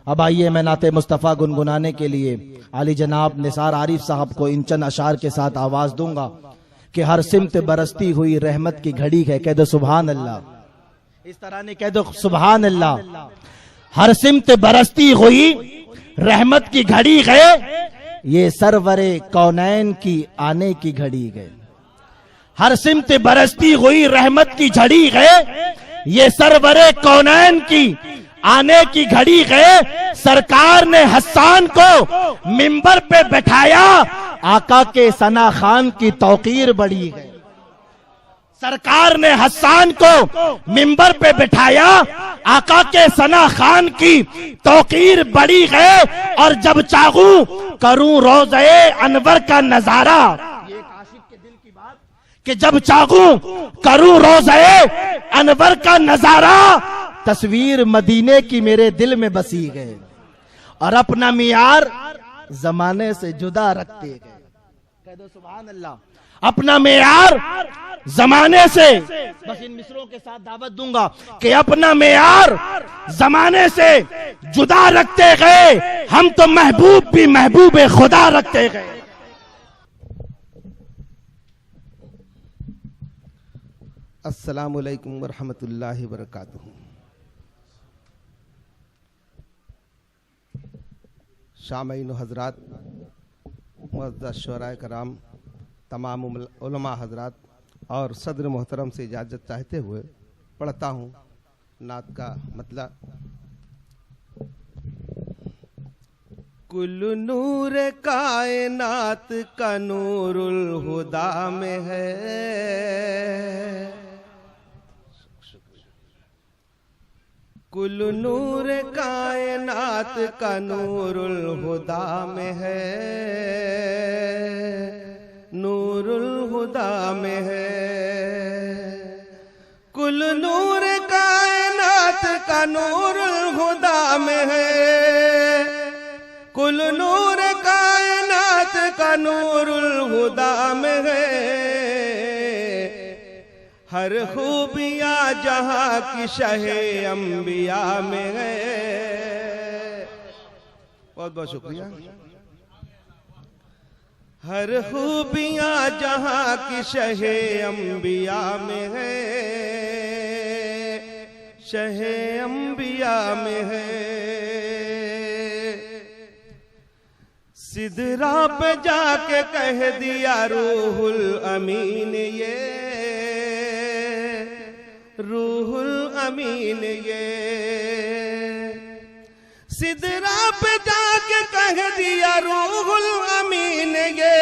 अब आइए मैं नाते मुस्तफ़ा गुनगुनाने के लिए आली जनाब निसार आरिफ साहब को इन चंद अशार के साथ आवाज दूंगा कि हर सिमत बरसती हुई रहमत की घड़ी है, कह दो सुभान अल्लाह। इस तरह ने कह दो सुभान अल्लाह। हर सिमत बरसती हुई रहमत की घड़ी है, ये सरवरे कौनैन की आने की घड़ी है। हर सिमत बरसती हुई रहमत की झड़ी है, ये सरवरे कौनैन की आने की घड़ी है। सरकार ने हस्सान को मिंबर पे बैठाया, आका के सना खान की तौकीर बड़ी है। सरकार ने हस्सान को मिंबर पे बैठाया, आका के सना खान की तौकीर बड़ी है। और जब चाहूं करूं रोज़े अनवर का नजारा, ये एक आशिक के दिल की बात, कि जब चाहूं करूं रोज़े अनवर का नजारा, तस्वीर मदीने की मेरे दिल में बसी गए और अपना मियार जमाने से जुदा रखते गए। कह दो सुभान अल्लाह। अपना मेयार जमाने से, बस इन मिसरों के साथ दावत दूंगा कि अपना मेयार जमाने से जुदा रखते गए, हम तो महबूब भी महबूब खुदा रखते गए। अस्सलामु अलैकुम वरहमतुल्लाहि वबरकातुहू। शामीन हजरात, मुअज़्ज़ज़ शुअराए कराम, तमाम उलमा हजरात और सदर मोहतरम से इजाज़त चाहते हुए पढ़ता हूँ नात का मतलब। कुल नूर कायनात का नूरुल हुदा में है, कुल नूर कायनात का नूरुल हुदा में है, नूरुल हुदा में है। कुल नूर कायनात का नूरुल हुदा में है, कुल नूर कायनात का नूरुल हुदा में है। हर खूबियाँ जहाँ की शहे अंबिया में है। बहुत बहुत शुक्रिया। हर खूबियाँ जहाँ की शहे अंबिया में है, शहे अंबिया में है। सिदरा पे जाके कह दिया रूहुल अमीन, ये रूहुल अमीन ये। सिदरा पे जाके कह दिया रूहुल अमीन ये,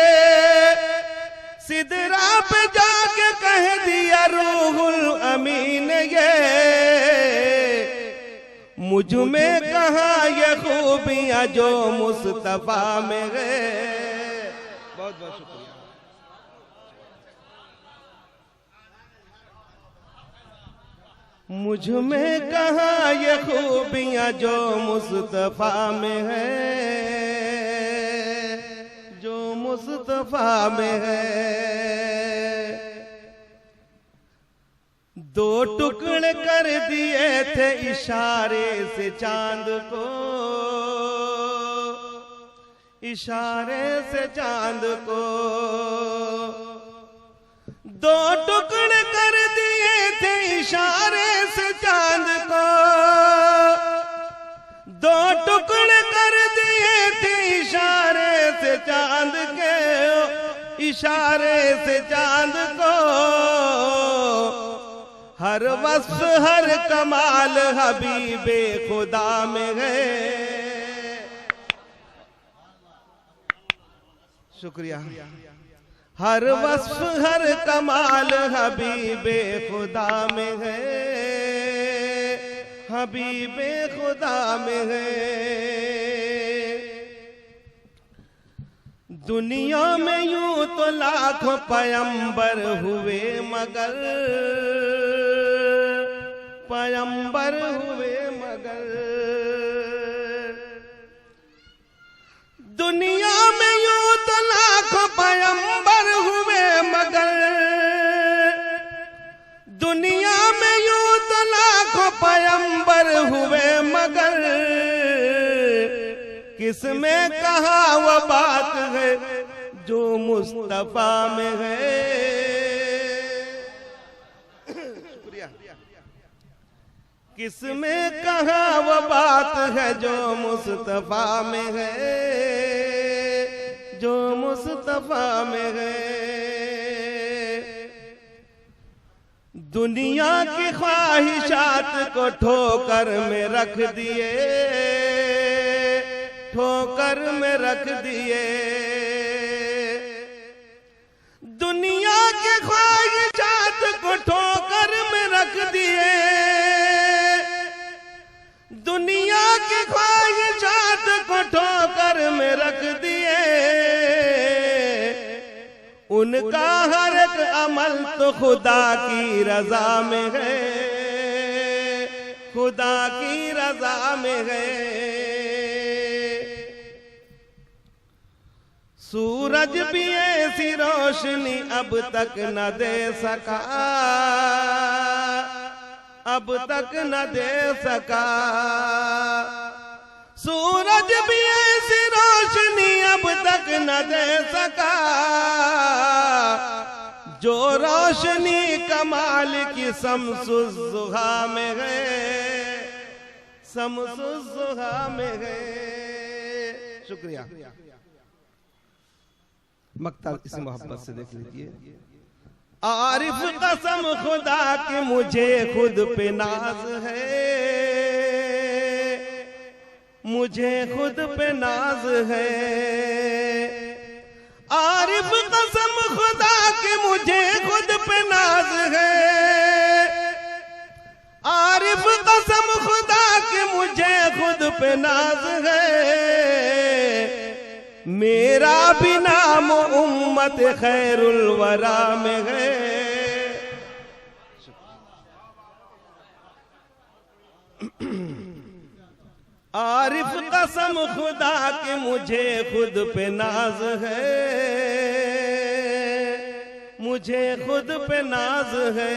सिदरा पे जाके कह दिया रूहुल अमीन ये। मुझ में कहाँ ये खूबियाँ जो मुस्तफा में है। बहुत बहुत शुक्रिया। मुझ में कहाँ ये खूबियाँ जो मुस्तफा में है, जो मुस्तफा में है। दो टुकड़े कर दिए थे इशारे से चांद को, इशारे से चांद को। दो टुकड़े कर दिए थे इशारे से चांद को, दो टुकड़े कर दिए थे इशारे से चांद के, इशारे से चांद को। हर वस्फ हर कमाल हबीबे खुदा में है। शुक्रिया। हर वस्फ हर कमाल हबीबे खुदा में है, हबीबे खुदा में है। दुनिया में यूं तो लाखों पैगंबर हुए मगर, पैगंबर हुए मगर। दुनिया में यूं तो लाखों पैगंबर हुए मगर, दुनिया में यूं तो लाखों पैगंबर हुए मगर। किसमें कहा वो बात है जो मुस्तफा में है। शुक्रिया। किसमें कहा वो बात है जो मुस्तफा में है, जो मुस्तफा में है। दुनिया की ख्वाहिशात को ठोकर में रख दिए, ठोकर में रख दिए। दुनिया के ख्वाहिशात को ठोकर में रख दिए, दुनिया की ख्वाहिशात को ठोकर में रख दिए। उनका हर एक अमल तो खुदा की रजा में है, खुदा की रजा में है। सूरज भी ऐसी रोशनी अब तक न दे सका, अब तक न दे सका। सूरज भी ऐसी रोशनी अब तक न दे सका, जो रोशनी कमाल की शम्सुज़्ज़ुहा में है, शम्सुज़्ज़ुहा में है। शुक्रिया। मक्ता इस मोहब्बत से देख लीजिए। आरिफ कसम खुदा की मुझे खुद पे नाज है, मुझे खुद पे नाज है। आरिफ कसम खुदा की मुझे खुद पे नाज है, आरिफ कसम खुदा की मुझे खुद पे नाज है। मेरा भी नाम उम्मत खैरुल वरा में है। आरिफ कसम खुदा की मुझे खुद पे नाज है, मुझे खुद पे नाज है।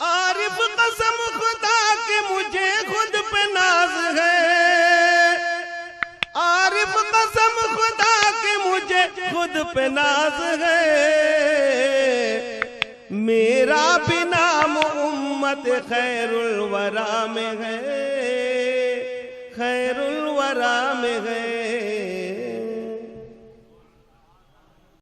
आरिफ कसम खुदा की मुझे खुद पे नाज है, आरिफ कसम खुदा की मुझे खुद पे नाज है। मेरा भी नाम उम्मत खैरुल वरा में है, खैरुल वरा में है।